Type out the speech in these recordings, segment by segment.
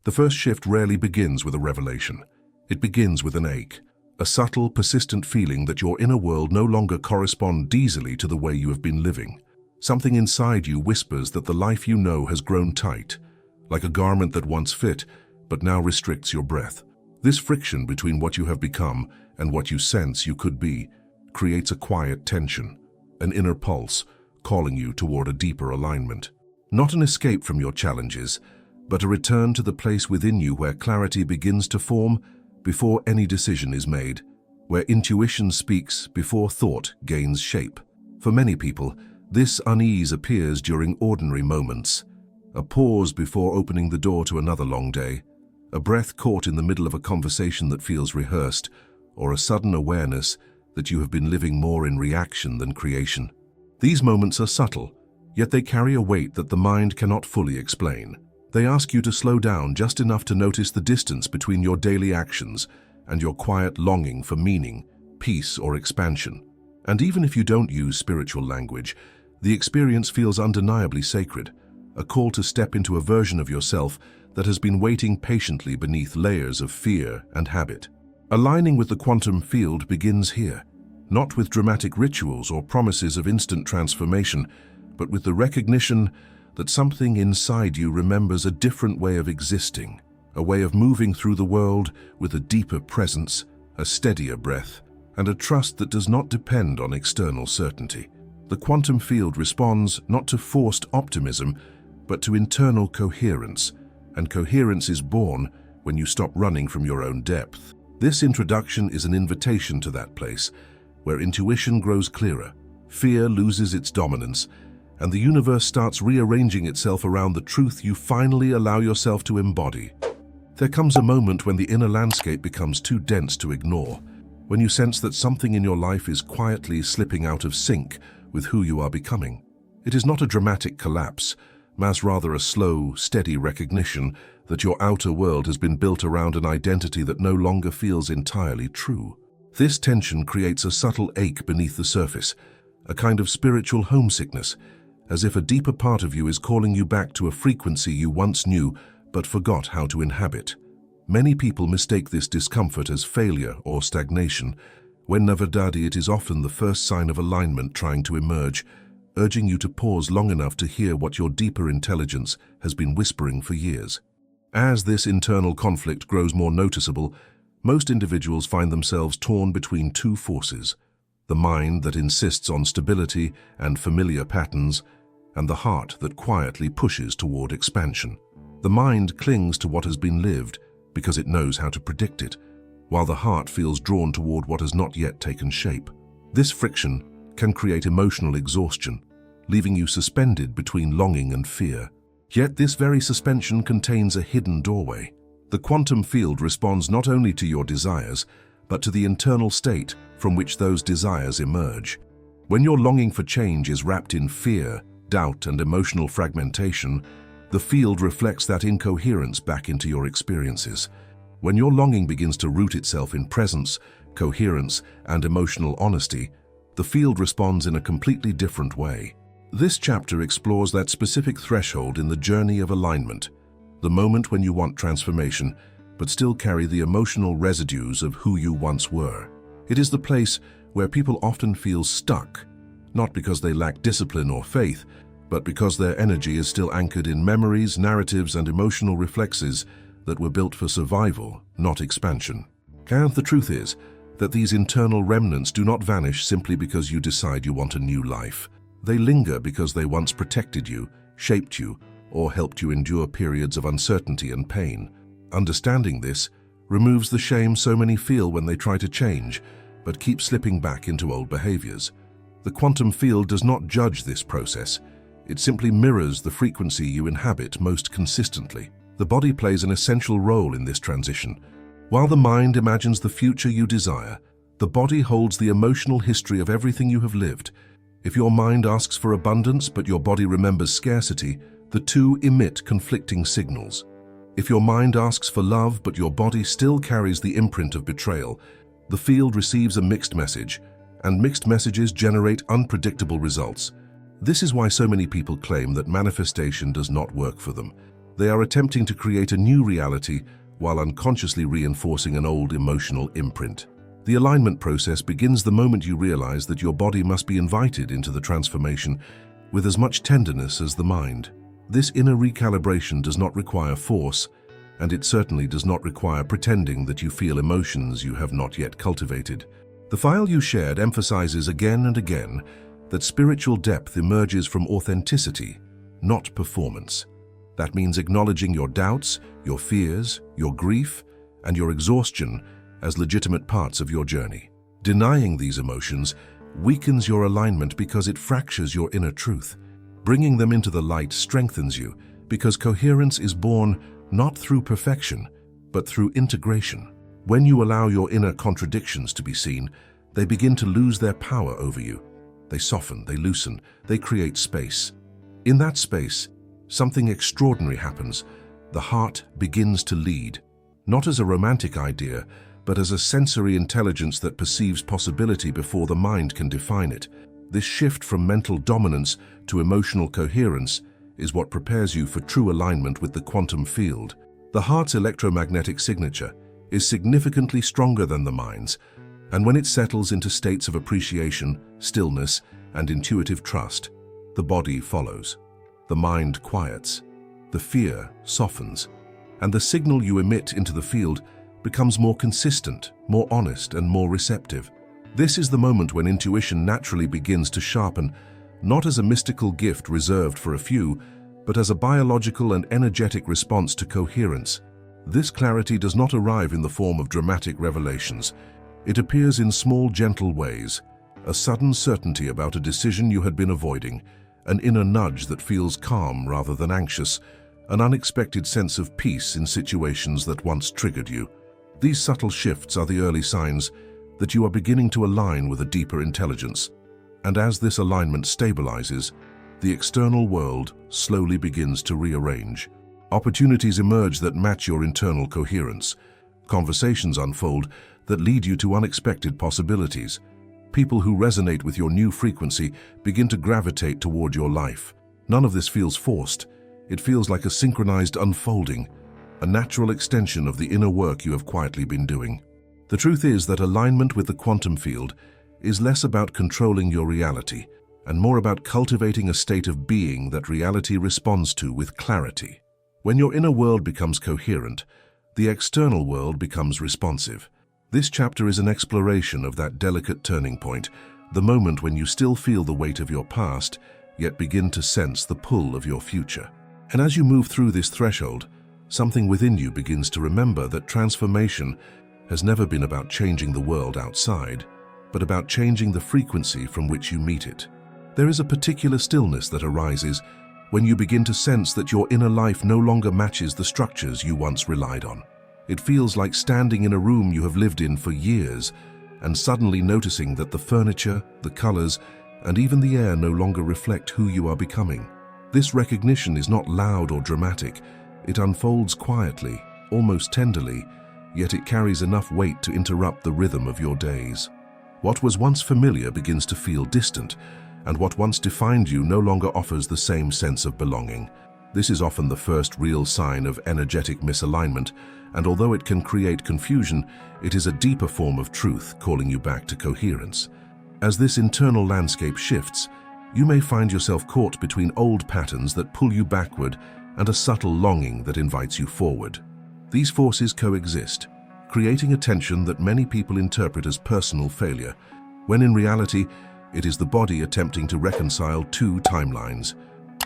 The first shift rarely begins with a revelation. It begins with an ache, a subtle, persistent feeling that your inner world no longer corresponds easily to the way you have been living. Something inside you whispers that the life you know has grown tight, like a garment that once fit, but now restricts your breath. This friction between what you have become and what you sense you could be creates a quiet tension, an inner pulse calling you toward a deeper alignment. Not an escape from your challenges, but a return to the place within you where clarity begins to form before any decision is made, where intuition speaks before thought gains shape. For many people, this unease appears during ordinary moments. A pause before opening the door to another long day, a breath caught in the middle of a conversation that feels rehearsed, or a sudden awareness that you have been living more in reaction than creation. These moments are subtle, yet they carry a weight that the mind cannot fully explain. They ask you to slow down just enough to notice the distance between your daily actions and your quiet longing for meaning, peace, or expansion. And even if you don't use spiritual language, the experience feels undeniably sacred, a call to step into a version of yourself that has been waiting patiently beneath layers of fear and habit. Aligning with the quantum field begins here, not with dramatic rituals or promises of instant transformation, but with the recognition that something inside you remembers a different way of existing, a way of moving through the world with a deeper presence, a steadier breath, and a trust that does not depend on external certainty. The quantum field responds not to forced optimism, but to internal coherence, and coherence is born when you stop running from your own depth. This introduction is an invitation to that place, where intuition grows clearer, fear loses its dominance, and the universe starts rearranging itself around the truth you finally allow yourself to embody. There comes a moment when the inner landscape becomes too dense to ignore, when you sense that something in your life is quietly slipping out of sync with who you are becoming. It is not a dramatic collapse, mas rather a slow, steady recognition that your outer world has been built around an identity that no longer feels entirely true. This tension creates a subtle ache beneath the surface, a kind of spiritual homesickness, as if a deeper part of you is calling you back to a frequency you once knew but forgot how to inhabit. Many people mistake this discomfort as failure or stagnation, when na verdade it is often the first sign of alignment trying to emerge, urging you to pause long enough to hear what your deeper intelligence has been whispering for years. As this internal conflict grows more noticeable, most individuals find themselves torn between two forces: the mind that insists on stability and familiar patterns, and the heart that quietly pushes toward expansion. The mind clings to what has been lived because it knows how to predict it, while the heart feels drawn toward what has not yet taken shape. This friction can create emotional exhaustion, leaving you suspended between longing and fear. Yet this very suspension contains a hidden doorway. The quantum field responds not only to your desires, but to the internal state from which those desires emerge. When your longing for change is wrapped in fear, doubt, and emotional fragmentation, the field reflects that incoherence back into your experiences. When your longing begins to root itself in presence, coherence, and emotional honesty, the field responds in a completely different way. This chapter explores that specific threshold in the journey of alignment, the moment when you want transformation, but still carry the emotional residues of who you once were. It is the place where people often feel stuck, not because they lack discipline or faith, but because their energy is still anchored in memories, narratives, and emotional reflexes that were built for survival, not expansion. And the truth is that these internal remnants do not vanish simply because you decide you want a new life. They linger because they once protected you, shaped you, or helped you endure periods of uncertainty and pain. Understanding this removes the shame so many feel when they try to change, but keep slipping back into old behaviors. The quantum field does not judge this process. It simply mirrors the frequency you inhabit most consistently. The body plays an essential role in this transition. While the mind imagines the future you desire, the body holds the emotional history of everything you have lived. If your mind asks for abundance but your body remembers scarcity, the two emit conflicting signals. If your mind asks for love but your body still carries the imprint of betrayal, the field receives a mixed message, and mixed messages generate unpredictable results. This is why so many people claim that manifestation does not work for them. They are attempting to create a new reality while unconsciously reinforcing an old emotional imprint. The alignment process begins the moment you realize that your body must be invited into the transformation with as much tenderness as the mind. This inner recalibration does not require force, and it certainly does not require pretending that you feel emotions you have not yet cultivated. The file you shared emphasizes again and again that spiritual depth emerges from authenticity, not performance. That means acknowledging your doubts, your fears, your grief, and your exhaustion as legitimate parts of your journey. Denying these emotions weakens your alignment because it fractures your inner truth. Bringing them into the light strengthens you because coherence is born not through perfection, but through integration. When you allow your inner contradictions to be seen, they begin to lose their power over you. They soften, they loosen, they create space. In that space, something extraordinary happens. The heart begins to lead, not as a romantic idea, but as a sensory intelligence that perceives possibility before the mind can define it. This shift from mental dominance to emotional coherence is what prepares you for true alignment with the quantum field. The heart's electromagnetic signature is significantly stronger than the mind's, and when it settles into states of appreciation, stillness, and intuitive trust, the body follows. The mind quiets, the fear softens, and the signal you emit into the field becomes more consistent, more honest, and more receptive. This is the moment when intuition naturally begins to sharpen, not as a mystical gift reserved for a few, but as a biological and energetic response to coherence. This clarity does not arrive in the form of dramatic revelations. It appears in small, gentle ways, a sudden certainty about a decision you had been avoiding, an inner nudge that feels calm rather than anxious, an unexpected sense of peace in situations that once triggered you. These subtle shifts are the early signs that you are beginning to align with a deeper intelligence. And as this alignment stabilizes, the external world slowly begins to rearrange. Opportunities emerge that match your internal coherence. Conversations unfold that lead you to unexpected possibilities. People who resonate with your new frequency begin to gravitate toward your life. None of this feels forced. It feels like a synchronized unfolding, a natural extension of the inner work you have quietly been doing. The truth is that alignment with the quantum field is less about controlling your reality and more about cultivating a state of being that reality responds to with clarity. When your inner world becomes coherent, the external world becomes responsive. This chapter is an exploration of that delicate turning point, the moment when you still feel the weight of your past, yet begin to sense the pull of your future. And as you move through this threshold, something within you begins to remember that transformation has never been about changing the world outside, but about changing the frequency from which you meet it. There is a particular stillness that arises when you begin to sense that your inner life no longer matches the structures you once relied on. It feels like standing in a room you have lived in for years and suddenly noticing that the furniture, the colors, and even the air no longer reflect who you are becoming. This recognition is not loud or dramatic. It unfolds quietly, almost tenderly, yet it carries enough weight to interrupt the rhythm of your days. What was once familiar begins to feel distant, and what once defined you no longer offers the same sense of belonging. This is often the first real sign of energetic misalignment, and although it can create confusion, it is a deeper form of truth calling you back to coherence. As this internal landscape shifts, you may find yourself caught between old patterns that pull you backward and a subtle longing that invites you forward. These forces coexist, creating a tension that many people interpret as personal failure, when in reality, it is the body attempting to reconcile two timelines,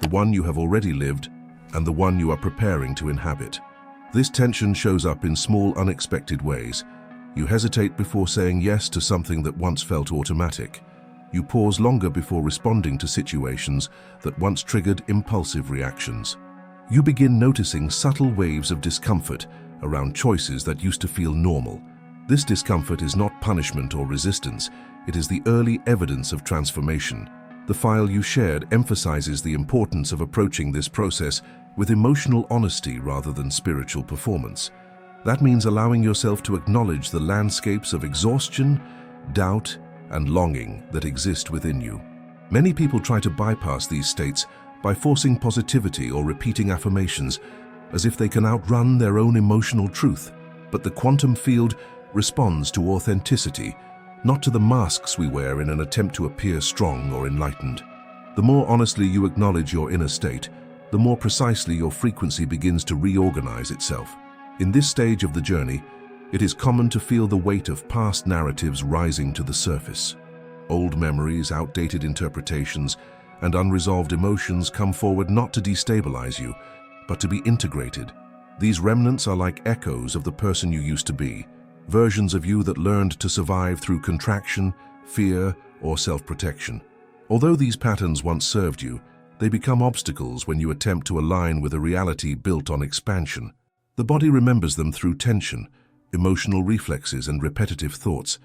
the one you have already lived and the one you are preparing to inhabit. This tension shows up in small, unexpected ways. You hesitate before saying yes to something that once felt automatic. You pause longer before responding to situations that once triggered impulsive reactions. You begin noticing subtle waves of discomfort around choices that used to feel normal. This discomfort is not punishment or resistance. It is the early evidence of transformation. The file you shared emphasizes the importance of approaching this process with emotional honesty rather than spiritual performance. That means allowing yourself to acknowledge the landscapes of exhaustion, doubt, and longing that exist within you. Many people try to bypass these states by forcing positivity or repeating affirmations, as if they can outrun their own emotional truth. But the quantum field responds to authenticity, not to the masks we wear in an attempt to appear strong or enlightened. The more honestly you acknowledge your inner state, the more precisely your frequency begins to reorganize itself. In this stage of the journey, it is common to feel the weight of past narratives rising to the surface. Old memories, outdated interpretations, and unresolved emotions come forward not to destabilize you, but to be integrated. These remnants are like echoes of the person you used to be, versions of you that learned to survive through contraction, fear, or self-protection. Although these patterns once served you, they become obstacles when you attempt to align with a reality built on expansion. The body remembers them through tension, emotional reflexes, and repetitive thoughts,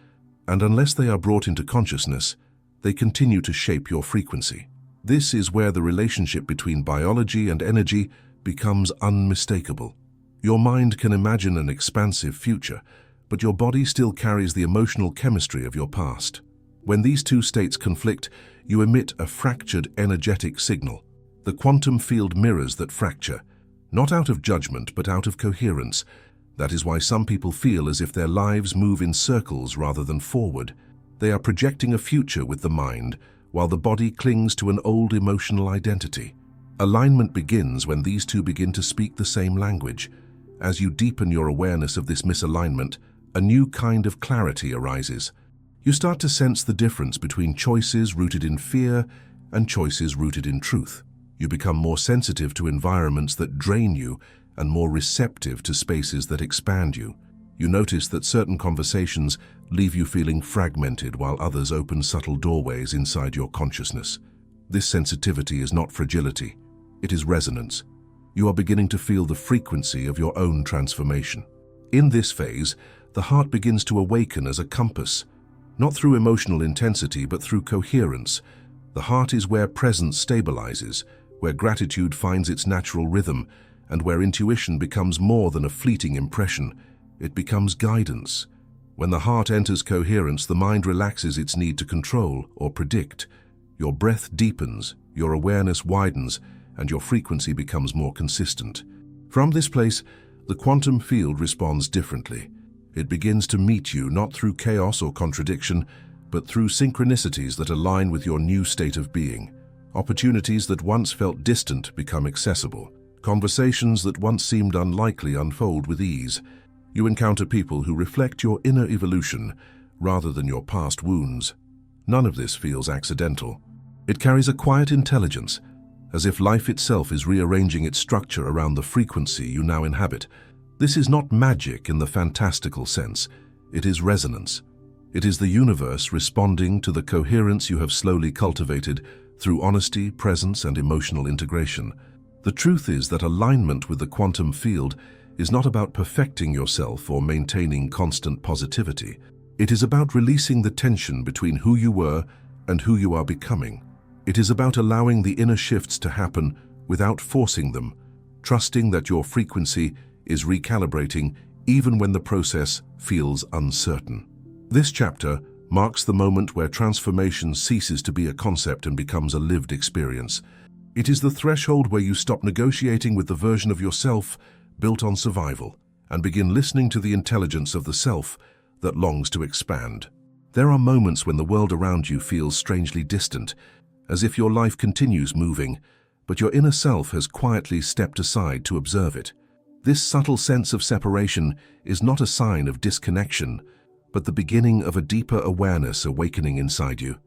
and unless they are brought into consciousness, they continue to shape your frequency. This is where the relationship between biology and energy becomes unmistakable. Your mind can imagine an expansive future, but your body still carries the emotional chemistry of your past. When these two states conflict, you emit a fractured energetic signal. The quantum field mirrors that fracture, not out of judgment but out of coherence. That is why some people feel as if their lives move in circles rather than forward. They are projecting a future with the mind, while the body clings to an old emotional identity. Alignment begins when these two begin to speak the same language. As you deepen your awareness of this misalignment, a new kind of clarity arises. You start to sense the difference between choices rooted in fear and choices rooted in truth. You become more sensitive to environments that drain you and more receptive to spaces that expand you. You notice that certain conversations leave you feeling fragmented while others open subtle doorways inside your consciousness. This sensitivity is not fragility, it is resonance. You are beginning to feel the frequency of your own transformation. In this phase, the heart begins to awaken as a compass, not through emotional intensity but through coherence. The heart is where presence stabilizes, where gratitude finds its natural rhythm, and where intuition becomes more than a fleeting impression. It becomes guidance. When the heart enters coherence, the mind relaxes its need to control or predict. Your breath deepens, your awareness widens, and your frequency becomes more consistent. From this place, the quantum field responds differently. It begins to meet you not through chaos or contradiction, but through synchronicities that align with your new state of being. Opportunities that once felt distant become accessible. Conversations that once seemed unlikely unfold with ease. You encounter people who reflect your inner evolution rather than your past wounds. None of this feels accidental. It carries a quiet intelligence, as if life itself is rearranging its structure around the frequency you now inhabit. This is not magic in the fantastical sense. It is resonance. It is the universe responding to the coherence you have slowly cultivated through honesty, presence, and emotional integration. The truth is that alignment with the quantum field is not about perfecting yourself or maintaining constant positivity. It is about releasing the tension between who you were and who you are becoming. It is about allowing the inner shifts to happen without forcing them, trusting that your frequency is recalibrating even when the process feels uncertain. This chapter marks the moment where transformation ceases to be a concept and becomes a lived experience. It is the threshold where you stop negotiating with the version of yourself built on survival and begin listening to the intelligence of the self that longs to expand. There are moments when the world around you feels strangely distant, as if your life continues moving, but your inner self has quietly stepped aside to observe it. This subtle sense of separation is not a sign of disconnection, but the beginning of a deeper awareness awakening inside you.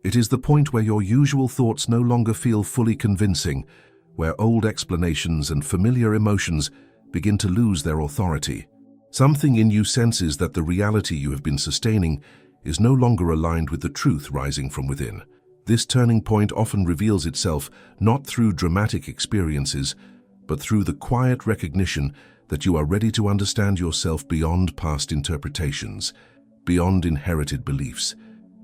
It is the point where your usual thoughts no longer feel fully convincing, where old explanations and familiar emotions begin to lose their authority. Something in you senses that the reality you have been sustaining is no longer aligned with the truth rising from within. This turning point often reveals itself not through dramatic experiences, but through the quiet recognition that you are ready to understand yourself beyond past interpretations, beyond inherited beliefs,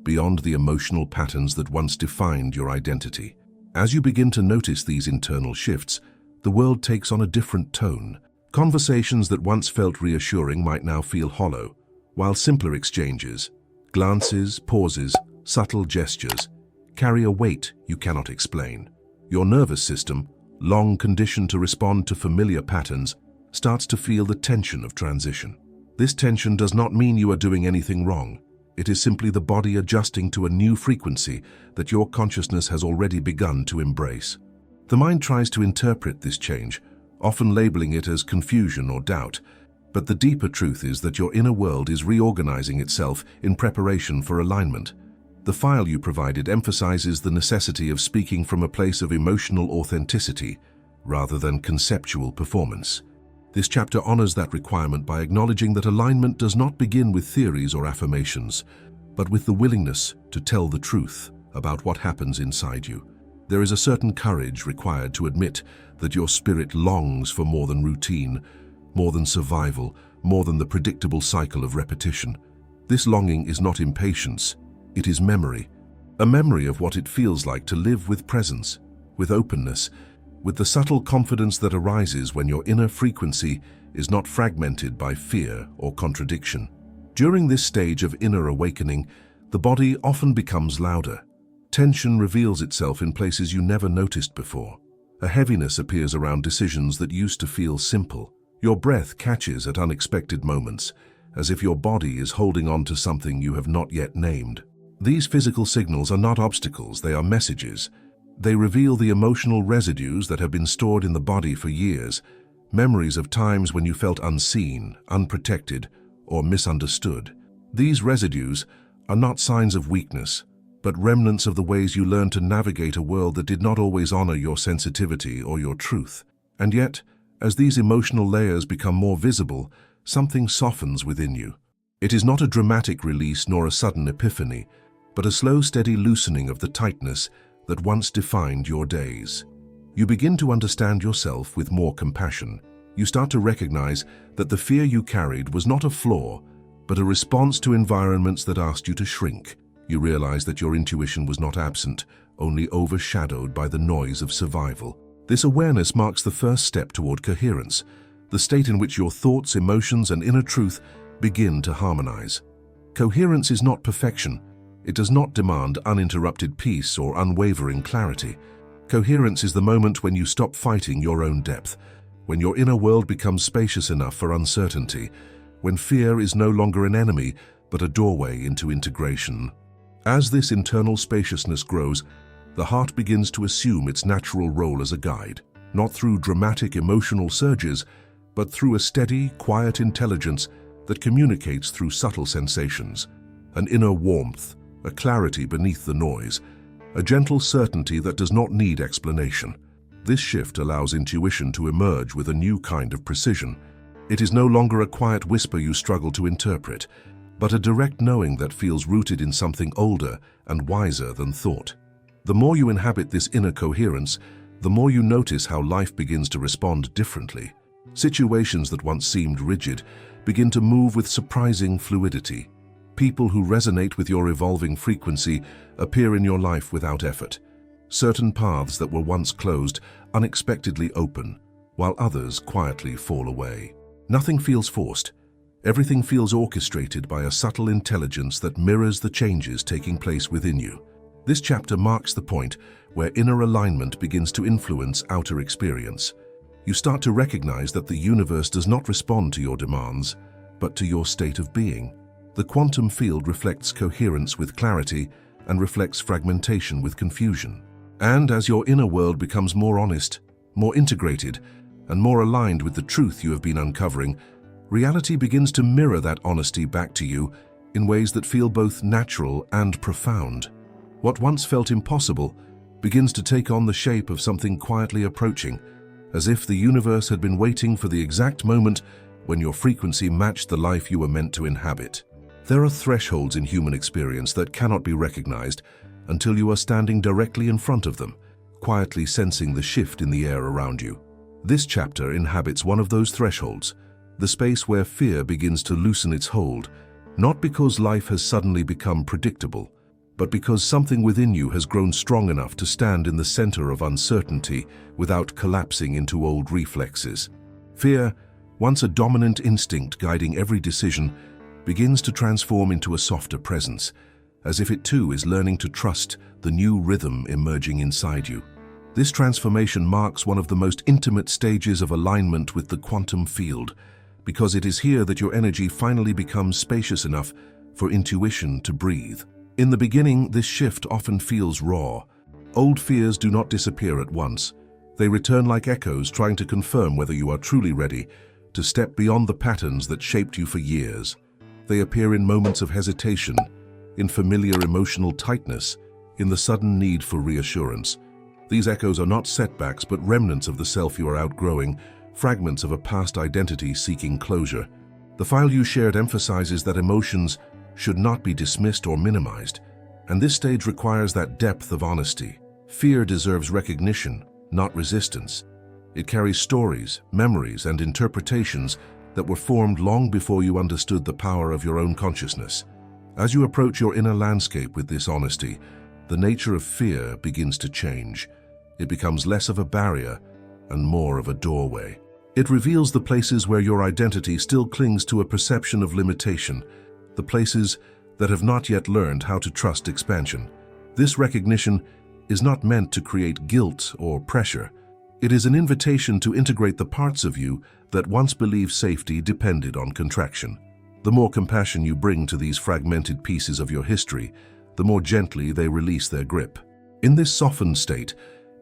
beyond the emotional patterns that once defined your identity. As you begin to notice these internal shifts, the world takes on a different tone. Conversations that once felt reassuring might now feel hollow, while simpler exchanges, glances, pauses, subtle gestures, carry a weight you cannot explain. Your nervous system, long conditioned to respond to familiar patterns, starts to feel the tension of transition. This tension does not mean you are doing anything wrong. It is simply the body adjusting to a new frequency that your consciousness has already begun to embrace. The mind tries to interpret this change, often labeling it as confusion or doubt, but the deeper truth is that your inner world is reorganizing itself in preparation for alignment. The file you provided emphasizes the necessity of speaking from a place of emotional authenticity rather than conceptual performance. This chapter honors that requirement by acknowledging that alignment does not begin with theories or affirmations, but with the willingness to tell the truth about what happens inside you. There is a certain courage required to admit that your spirit longs for more than routine, more than survival, more than the predictable cycle of repetition. This longing is not impatience, it is memory. A memory of what it feels like to live with presence, with openness, with the subtle confidence that arises when your inner frequency is not fragmented by fear or contradiction. During this stage of inner awakening, the body often becomes louder. Tension reveals itself in places you never noticed before. A heaviness appears around decisions that used to feel simple. Your breath catches at unexpected moments, as if your body is holding on to something you have not yet named. These physical signals are not obstacles, they are messages. They reveal the emotional residues that have been stored in the body for years, memories of times when you felt unseen, unprotected, or misunderstood. These residues are not signs of weakness, but remnants of the ways you learned to navigate a world that did not always honor your sensitivity or your truth. And yet, as these emotional layers become more visible, something softens within you. It is not a dramatic release nor a sudden epiphany, but a slow, steady loosening of the tightness that once defined your days. You begin to understand yourself with more compassion. You start to recognize that the fear you carried was not a flaw, but a response to environments that asked you to shrink. You realize that your intuition was not absent, only overshadowed by the noise of survival. This awareness marks the first step toward coherence, the state in which your thoughts, emotions, and inner truth begin to harmonize. Coherence is not perfection. It does not demand uninterrupted peace or unwavering clarity. Coherence is the moment when you stop fighting your own depth, when your inner world becomes spacious enough for uncertainty, when fear is no longer an enemy, but a doorway into integration. As this internal spaciousness grows, the heart begins to assume its natural role as a guide, not through dramatic emotional surges, but through a steady, quiet intelligence that communicates through subtle sensations, an inner warmth, a clarity beneath the noise, a gentle certainty that does not need explanation. This shift allows intuition to emerge with a new kind of precision. It is no longer a quiet whisper you struggle to interpret, but a direct knowing that feels rooted in something older and wiser than thought. The more you inhabit this inner coherence, the more you notice how life begins to respond differently. Situations that once seemed rigid begin to move with surprising fluidity. People who resonate with your evolving frequency appear in your life without effort. Certain paths that were once closed unexpectedly open, while others quietly fall away. Nothing feels forced. Everything feels orchestrated by a subtle intelligence that mirrors the changes taking place within you. This chapter marks the point where inner alignment begins to influence outer experience. You start to recognize that the universe does not respond to your demands, but to your state of being. The quantum field reflects coherence with clarity and reflects fragmentation with confusion. And as your inner world becomes more honest, more integrated, and more aligned with the truth you have been uncovering, reality begins to mirror that honesty back to you in ways that feel both natural and profound. What once felt impossible begins to take on the shape of something quietly approaching, as if the universe had been waiting for the exact moment when your frequency matched the life you were meant to inhabit. There are thresholds in human experience that cannot be recognized until you are standing directly in front of them, quietly sensing the shift in the air around you. This chapter inhabits one of those thresholds, the space where fear begins to loosen its hold, not because life has suddenly become predictable, but because something within you has grown strong enough to stand in the center of uncertainty without collapsing into old reflexes. Fear, once a dominant instinct guiding every decision, begins to transform into a softer presence, as if it too is learning to trust the new rhythm emerging inside you. This transformation marks one of the most intimate stages of alignment with the quantum field, because it is here that your energy finally becomes spacious enough for intuition to breathe. In the beginning, this shift often feels raw. Old fears do not disappear at once. They return like echoes, trying to confirm whether you are truly ready to step beyond the patterns that shaped you for years. They appear in moments of hesitation, in familiar emotional tightness, in the sudden need for reassurance. These echoes are not setbacks, but remnants of the self you are outgrowing, fragments of a past identity seeking closure. The file you shared emphasizes that emotions should not be dismissed or minimized, and this stage requires that depth of honesty. Fear deserves recognition, not resistance. It carries stories, memories, and interpretations that were formed long before you understood the power of your own consciousness. As you approach your inner landscape with this honesty, the nature of fear begins to change. It becomes less of a barrier and more of a doorway. It reveals the places where your identity still clings to a perception of limitation, the places that have not yet learned how to trust expansion. This recognition is not meant to create guilt or pressure. It is an invitation to integrate the parts of you that once believed safety depended on contraction. The more compassion you bring to these fragmented pieces of your history, the more gently they release their grip. In this softened state,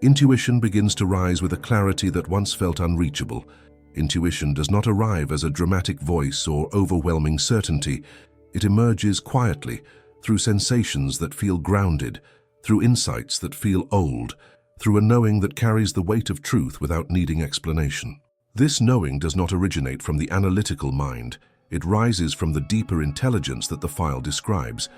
intuition begins to rise with a clarity that once felt unreachable. Intuition does not arrive as a dramatic voice or overwhelming certainty. It emerges quietly, through sensations that feel grounded, through insights that feel old, through a knowing that carries the weight of truth without needing explanation. This knowing does not originate from the analytical mind. It rises from the deeper intelligence that the file describes,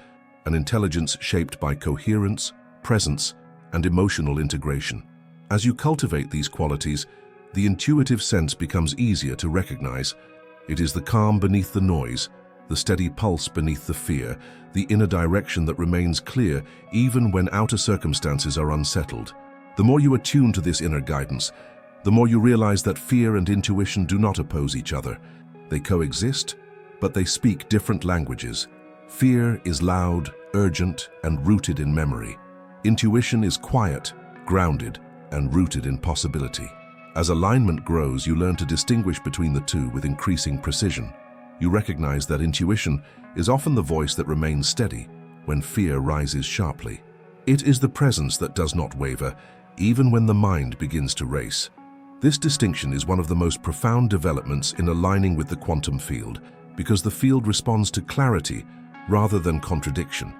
an intelligence shaped by coherence, presence, and emotional integration. As you cultivate these qualities, the intuitive sense becomes easier to recognize. It is the calm beneath the noise, the steady pulse beneath the fear, the inner direction that remains clear even when outer circumstances are unsettled. The more you attune to this inner guidance, the more you realize that fear and intuition do not oppose each other. They coexist, but they speak different languages. Fear is loud, urgent, and rooted in memory. Intuition is quiet, grounded, and rooted in possibility. As alignment grows, you learn to distinguish between the two with increasing precision. You recognize that intuition is often the voice that remains steady when fear rises sharply. It is the presence that does not waver, even when the mind begins to race. This distinction is one of the most profound developments in aligning with the quantum field, because the field responds to clarity rather than contradiction.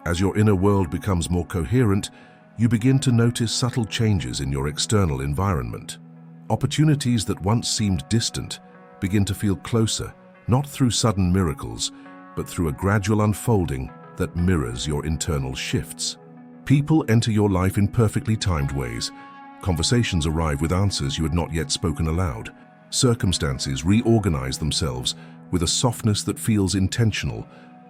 As your inner world becomes more coherent, you begin to notice subtle changes in your external environment. Opportunities that once seemed distant begin to feel closer, not through sudden miracles, but through a gradual unfolding that mirrors your internal shifts. People enter your life in perfectly timed ways. Conversations arrive with answers you had not yet spoken aloud. Circumstances reorganize themselves with a softness that feels intentional,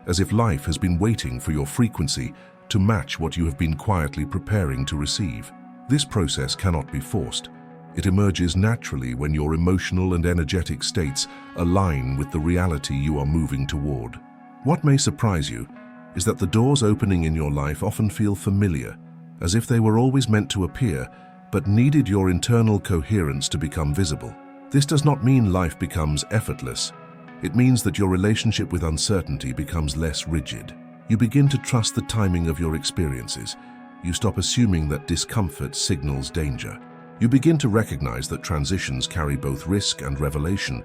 as if life has been waiting for your frequency to match what you have been quietly preparing to receive. This process cannot be forced. It emerges naturally when your emotional and energetic states align with the reality you are moving toward. What may surprise you is that the doors opening in your life often feel familiar, as if they were always meant to appear, but needed your internal coherence to become visible. This does not mean life becomes effortless. It means that your relationship with uncertainty becomes less rigid. You begin to trust the timing of your experiences. You stop assuming that discomfort signals danger. You begin to recognize that transitions carry both risk and revelation,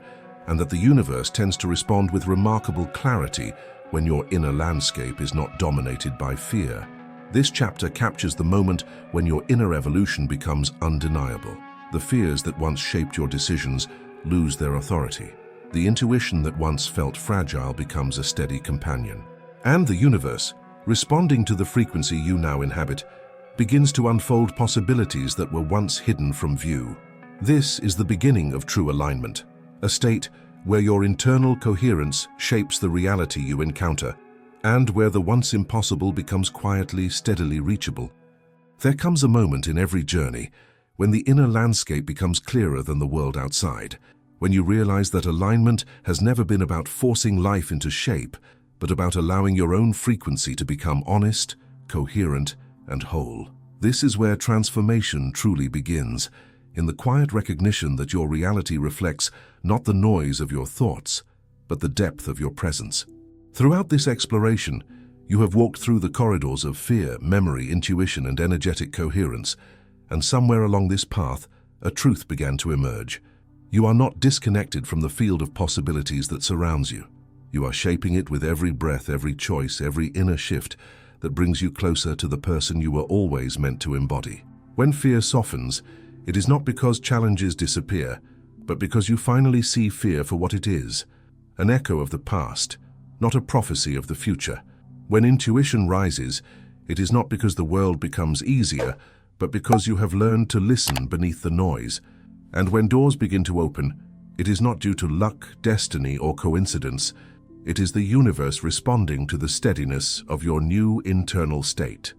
and that the universe tends to respond with remarkable clarity when your inner landscape is not dominated by fear. This chapter captures the moment when your inner evolution becomes undeniable. The fears that once shaped your decisions lose their authority. The intuition that once felt fragile becomes a steady companion. And the universe, responding to the frequency you now inhabit, begins to unfold possibilities that were once hidden from view. This is the beginning of true alignment, a state where your internal coherence shapes the reality you encounter, and where the once impossible becomes quietly, steadily reachable. There comes a moment in every journey when the inner landscape becomes clearer than the world outside, when you realize that alignment has never been about forcing life into shape, but about allowing your own frequency to become honest, coherent, and whole. This is where transformation truly begins, in the quiet recognition that your reality reflects not the noise of your thoughts, but the depth of your presence. Throughout this exploration, you have walked through the corridors of fear, memory, intuition, and energetic coherence, and somewhere along this path, a truth began to emerge. You are not disconnected from the field of possibilities that surrounds you. You are shaping it with every breath, every choice, every inner shift that brings you closer to the person you were always meant to embody. When fear softens, it is not because challenges disappear, but because you finally see fear for what it is, an echo of the past, not a prophecy of the future. When intuition rises, it is not because the world becomes easier, but because you have learned to listen beneath the noise. And when doors begin to open, it is not due to luck, destiny, or coincidence. It is the universe responding to the steadiness of your new internal state.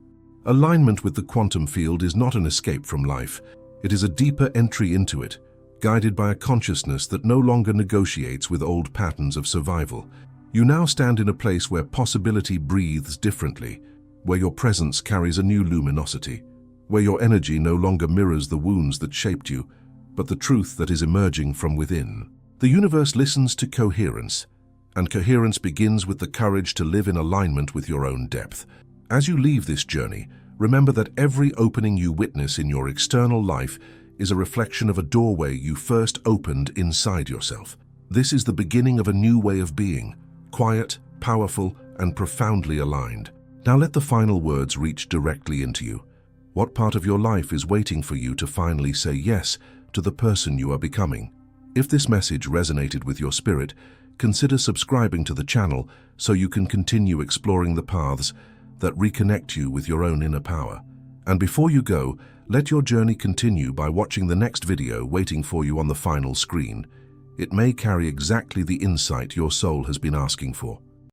Alignment with the quantum field is not an escape from life. It is a deeper entry into it, guided by a consciousness that no longer negotiates with old patterns of survival. You now stand in a place where possibility breathes differently, where your presence carries a new luminosity, where your energy no longer mirrors the wounds that shaped you, but the truth that is emerging from within. The universe listens to coherence, and coherence begins with the courage to live in alignment with your own depth. As you leave this journey, remember that every opening you witness in your external life is a reflection of a doorway you first opened inside yourself. This is the beginning of a new way of being, quiet, powerful, and profoundly aligned. Now let the final words reach directly into you. What part of your life is waiting for you to finally say yes to the person you are becoming? If this message resonated with your spirit, consider subscribing to the channel so you can continue exploring the paths that reconnect you with your own inner power. And before you go, let your journey continue by watching the next video waiting for you on the final screen. It may carry exactly the insight your soul has been asking for.